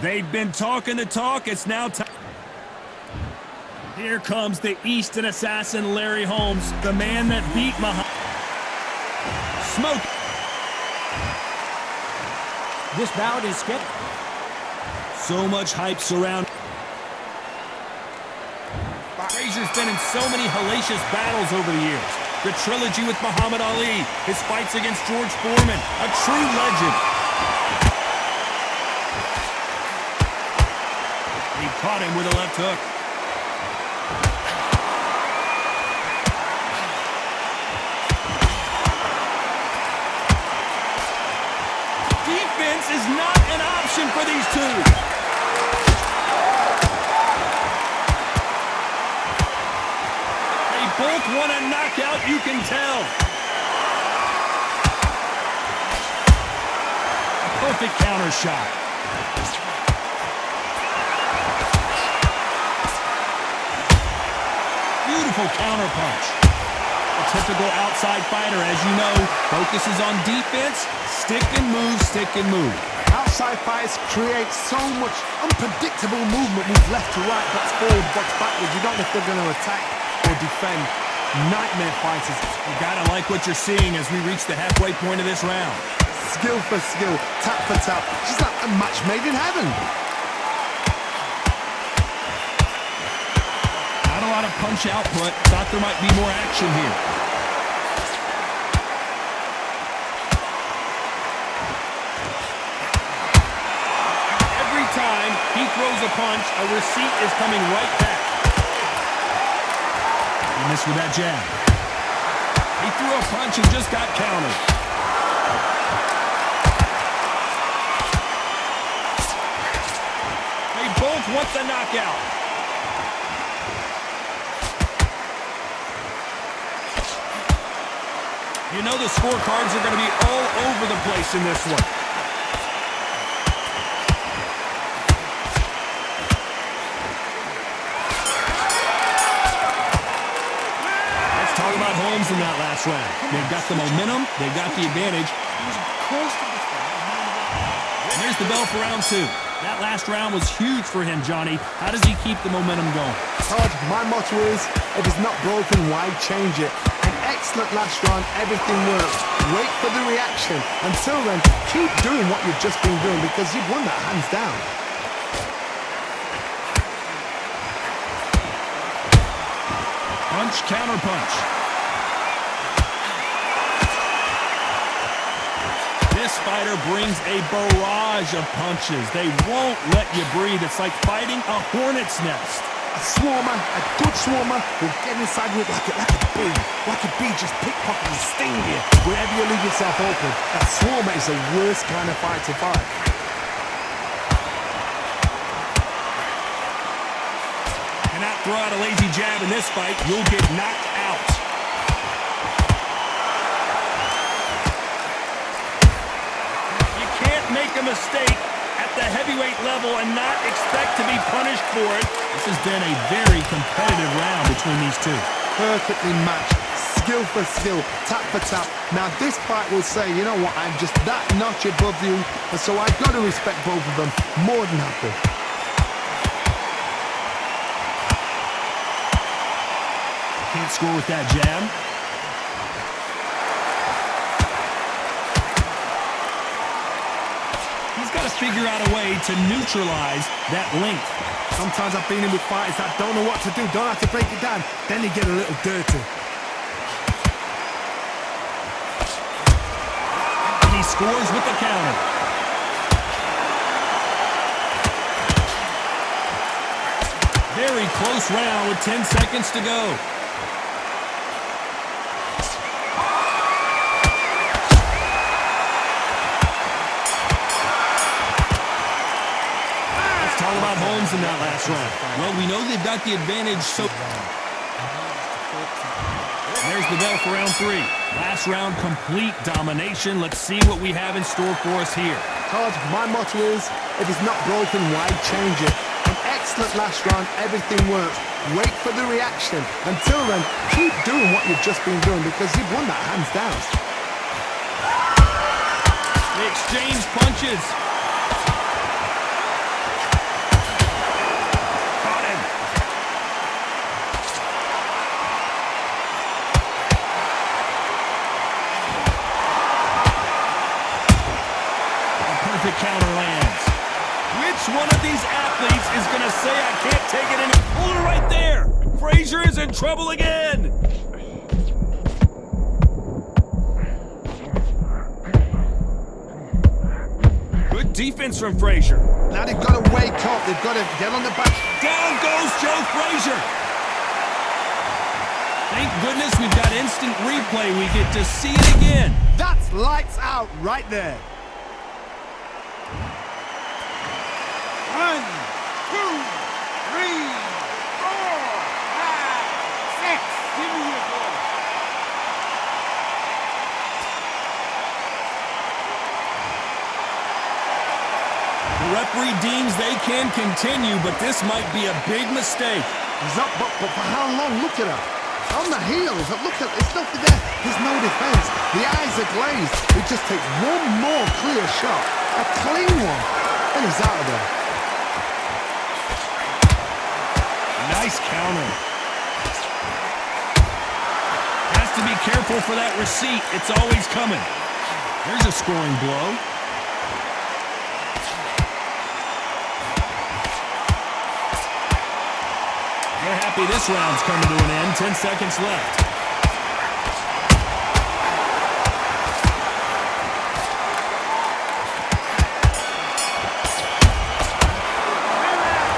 They've been talking the talk. It's now time. Here comes the Easton assassin, Larry Holmes, the man that beat Muhammad. Smoke. This bout is scheduled. So much hype surrounding. Frazier's been in so many hellacious battles over the years. The trilogy with Muhammad Ali, his fights against George Foreman, a true legend. He caught him with a left hook. Defense is not an option for these two. They both want a knockout, you can tell. A perfect counter shot. Beautiful counter punch. A typical outside fighter, as you know, focuses on defense, stick and move, stick and move. Outside fighters create so much unpredictable movement, move left to right, box forward, box backwards. You don't know if they're going to attack or defend. Nightmare fighters. You gotta like what you're seeing as we reach the halfway point of this round. Skill for skill, tap for tap. She's like a match made in heaven. Not a lot of punch output. Thought there might be more action here. Every time he throws a punch, a receipt is coming right back. He missed with that jab. He threw a punch and just got countered. They both want the knockout. You know the scorecards are going to be all over the place in this one. Let's talk about Holmes in that last round. They've got the momentum. They've got the advantage. And there's the bell for round two. That last round was huge for him, Johnny. How does he keep the momentum going? Todd, my motto is, if it's not broken, why change it? An excellent last round, everything works. Wait for the reaction. Until then, keep doing what you've just been doing because you've won that hands down. Punch, counter punch. This fighter brings a barrage of punches. They won't let you breathe. It's like fighting a hornet's nest. A swarmer, a good swarmer, will get inside you like a bee. Like a bee just pickpocket and sting you wherever you leave yourself open. A swarmer is the worst kind of fight to fight. Cannot throw out a lazy jab in this fight. You'll get knocked out. You can't make a mistake at the heavyweight level and not expect to be punished for it. This has been a very competitive round between these two. Perfectly matched, skill for skill, tap for tap. Now this fight will say, you know what, I'm just that notch above you, and so I've got to respect both of them. More than happy. Can't score with that jab. He's got to figure out a way to neutralize that length. Sometimes I've been in with fighters that don't know what to do, don't have to break it down. Then they get a little dirty. And he scores with the counter. Very close round with 10 seconds to go. All about Holmes in that last round. Well, we know they've got the advantage, so... There's the bell for round three. Last round, complete domination. Let's see what we have in store for us here. Todd, my motto is, if it's not broken, why change it? An excellent last round, everything works. Wait for the reaction. Until then, keep doing what you've just been doing because you've won that hands down. They exchange punches. Caught him. A perfect counter lands. Which one of these athletes is going to say I can't take it any... Pull it right there. Frazier is in trouble again. Good defense from Frazier. Now they've got to wake up. They've got to get on the back. Down goes Joe Frazier. Thank goodness we've got instant replay. We get to see it again. That's lights out right there. 1, 2, 3, 4, 5, 6. Give me your ball. The referee deems they can continue, but this might be a big mistake. He's up, but for how long? Look at her. On the heels. Look at it's nothing there. There's no defense. The eyes are glazed. It just takes one more clear shot. A clean one. And he's out of there. Nice counter. Has to be careful for that receipt. It's always coming. There's a scoring blow. They're happy this round's coming to an end. 10 seconds left.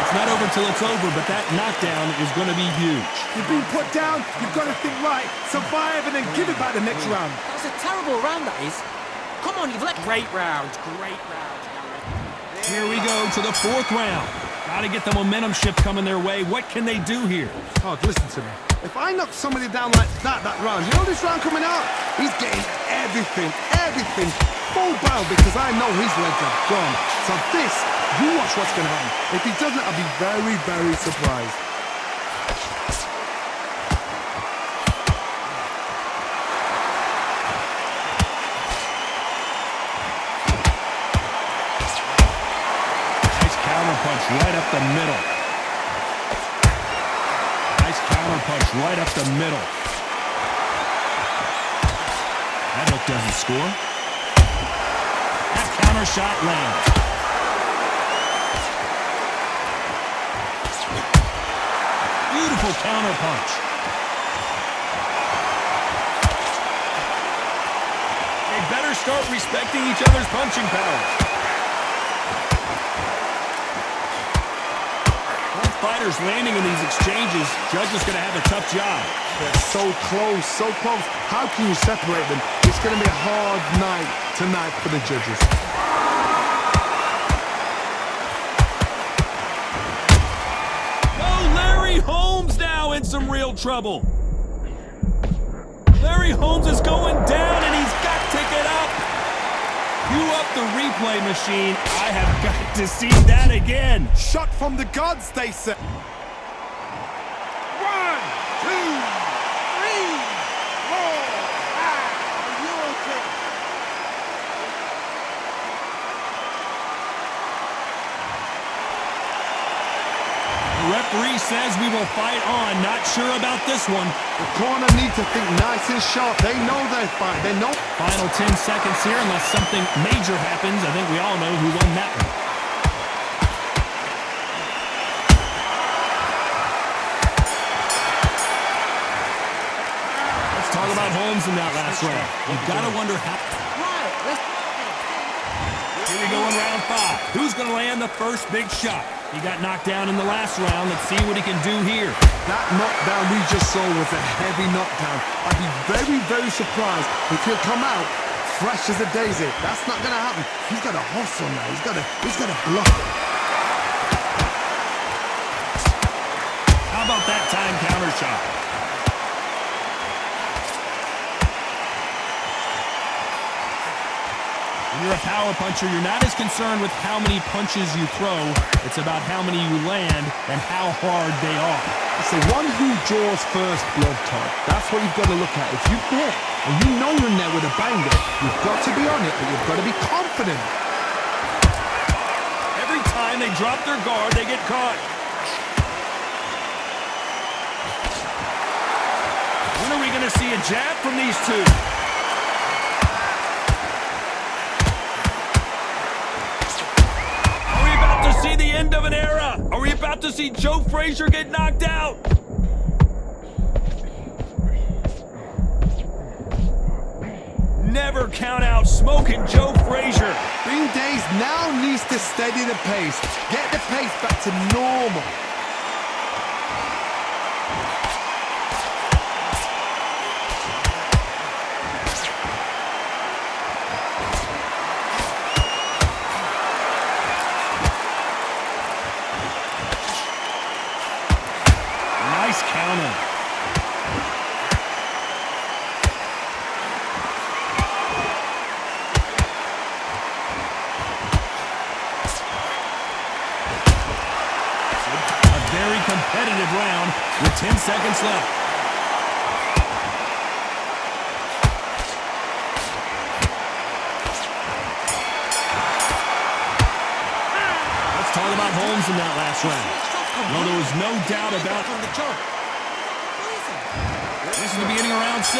It's not over till it's over, but that knockdown is going to be huge. You've been put down, you've got to think right, survive and then give it back the next round. That was a terrible round, that is. Come on, you've let... Great round, great round. Here we go to the 4th round. Got to get the momentum shift coming their way. What can they do here? Oh, listen to me. If I knock somebody down like that round, you know this round coming out? He's getting everything, full barrel because I know his legs are gone. So this, you watch what's going to happen. If he doesn't, I'll be very, very surprised. Punch right up the middle. Nice counter punch right up the middle. That hook doesn't score. That counter shot lands. Beautiful counter punch. They better start respecting each other's punching powers. Fighters landing in these exchanges, judge is going to have a tough job. They're so close, so close. How can you separate them? It's going to be a hard night tonight for the judges. Oh, Larry Holmes now in some real trouble. Larry Holmes is going down and he's got to get up. Cue up the replay machine. I have got to see that again. Shot from the gods, they say. 1, 2, 3, 4, 5. Are you okay? The referee says we will fight on. Not sure about this one. The corner need to think nice and sharp. They know they fight. They know. Final 10 seconds here, unless something major happens. I think we all know who won that one. Let's talk about Holmes in that last round. You've got to wonder how... Here we go in round 5. Who's going to land the first big shot? He got knocked down in the last round. Let's see what he can do here. That knockdown we just saw was a heavy knockdown. I'd be very, very surprised if he'll come out fresh as a daisy. That's not going to happen. He's got a hustle now. He's got to bluff it. How about that time counter shot? When you're a power puncher, you're not as concerned with how many punches you throw. It's about how many you land and how hard they are. It's the one who draws first blood, Todd. That's what you've got to look at. If you hit and you know you're in there with a banger, you've got to be on it, but you've got to be confident. Every time they drop their guard, they get caught. When are we going to see a jab from these two? Are we about to see the end of an era? Are we about to see Joe Frazier get knocked out? Never count out smoking Joe Frazier. Green Days now needs to steady the pace. Get the pace back to normal. Nice counter. Very competitive round with 10 seconds left. Let's talk about Holmes in that last round. Well, there was no doubt about this is the beginning of round 6.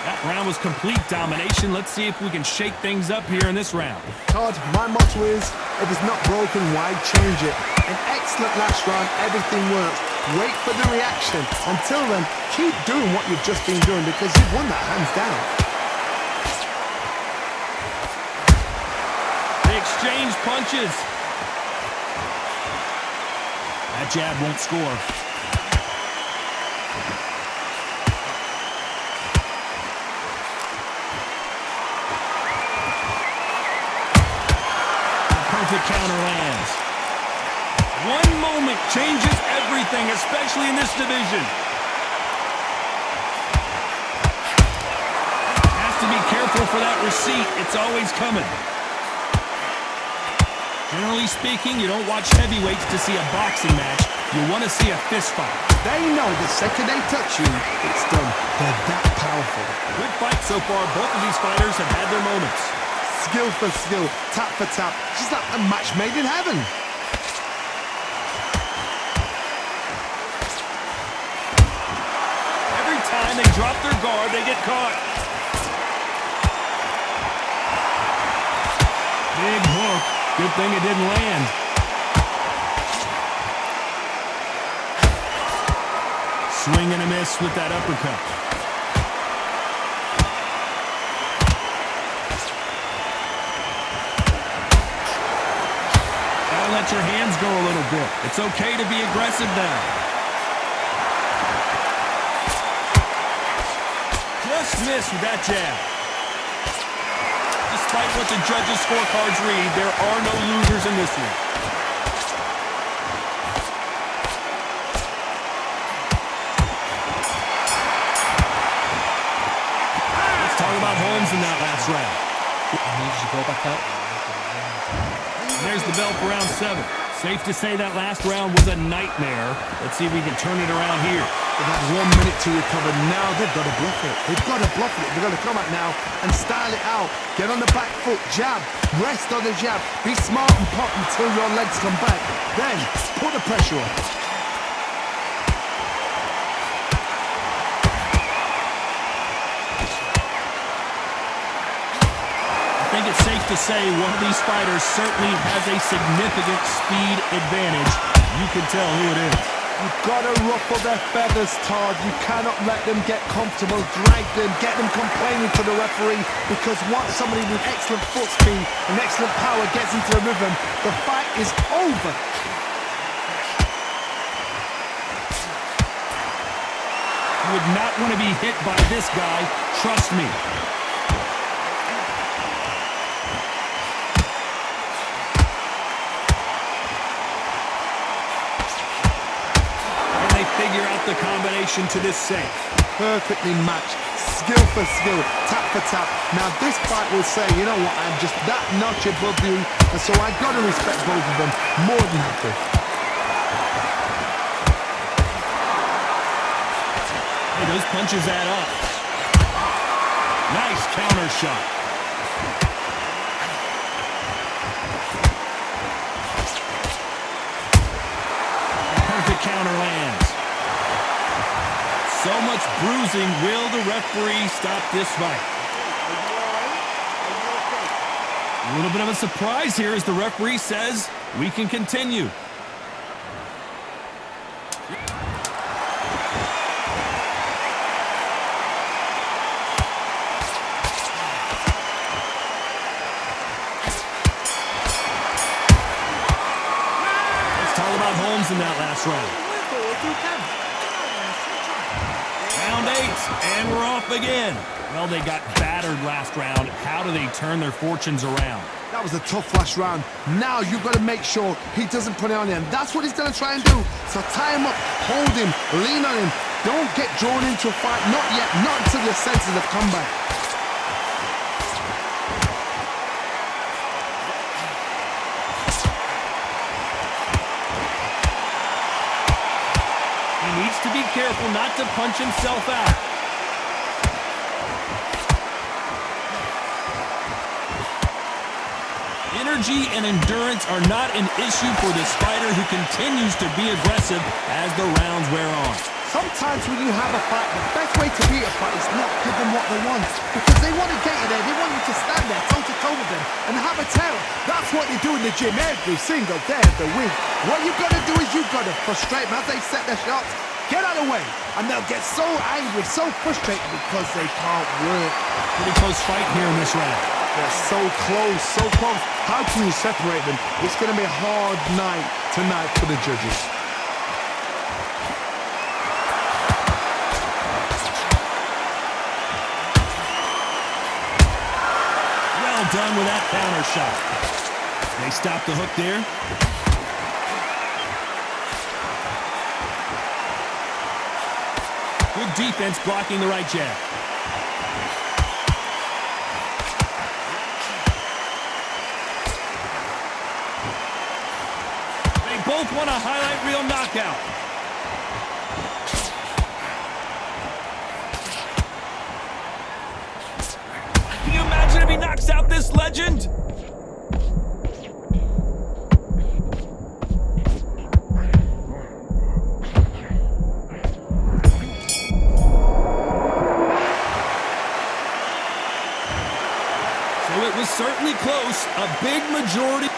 That round was complete domination. Let's see if we can shake things up here in this round. Todd, my motto is, if it's not broken, why change it? An excellent last round, everything works. Wait for the reaction. Until then, keep doing what you've just been doing because you've won that hands down. They exchange punches. That jab won't score. Perfect counter lands. One moment changes everything, especially in this division. Has to be careful for that receipt. It's always coming. Generally speaking, you don't watch heavyweights to see a boxing match. You want to see a fist fight. They know the second they touch you, it's done. They're that powerful. Good fight so far. Both of these fighters have had their moments. Skill for skill, tap for tap, just like a match made in heaven. Every time they drop their guard, they get caught. Big hook. Good thing it didn't land. Swing and a miss with that uppercut. Let your hands go a little bit. It's okay to be aggressive now. Just missed with that jab. Despite what the judges' scorecards read, there are no losers in this one. Let's talk about Holmes in that last round. Needs to go back out. There's the bell for round 7. Safe to say that last round was a nightmare. Let's see if we can turn it around here. They've had 1 minute to recover. Now they've got to bluff it. They've got to bluff it. They've got to come out now and style it out. Get on the back foot, jab, rest on the jab. Be smart and pop until your legs come back. Then put the pressure on. I think it's safe to say one of these fighters certainly has a significant speed advantage. You can tell who it is. You've got to ruffle their feathers, Todd. You cannot let them get comfortable, drag them, get them complaining to the referee, because once somebody with excellent foot speed and excellent power gets into a rhythm, the fight is over. You would not want to be hit by this guy, trust me. Figure out the combination to this safe. Perfectly matched. skill for skill, tap for tap. Now this fight will say, you know what, I'm just that notch above you, and so I got to respect both of them more than happy. Hey, those punches add up. Nice counter shot. Perfect counter lands. So much bruising. Will the referee stop this fight? A little bit of a surprise here as the referee says we can continue. Let's talk about Holmes in that last round. Round 8, and we're off again. Well, they got battered last round. How do they turn their fortunes around? That was a tough last round. Now you've got to make sure he doesn't put it on you, and that's what he's going to try and do. So tie him up, hold him, lean on him. Don't get drawn into a fight. Not yet, not until your senses have come back. He needs to be careful not to punch himself out. Energy and endurance are not an issue for this fighter who continues to be aggressive as the rounds wear on. Sometimes when you have a fight, the best way to beat a fight is not give them what they want. Because they want to get you there, they want you to stand there toe-to-toe with them and have a tell. That's what they do in the gym every single day of the week. What you've got to do is you've got to frustrate them as they set their shots. Get out of the way, and they'll get so angry, so frustrated because they can't work. Pretty close fight here in this round. They're so close, so close. How can you separate them? It's going to be a hard night tonight for the judges. Well done with that counter shot. They stop the hook there. Good defense blocking the right jab. They both want a highlight reel knockout. Can you imagine if he knocks out this legend? It was certainly close. A big majority.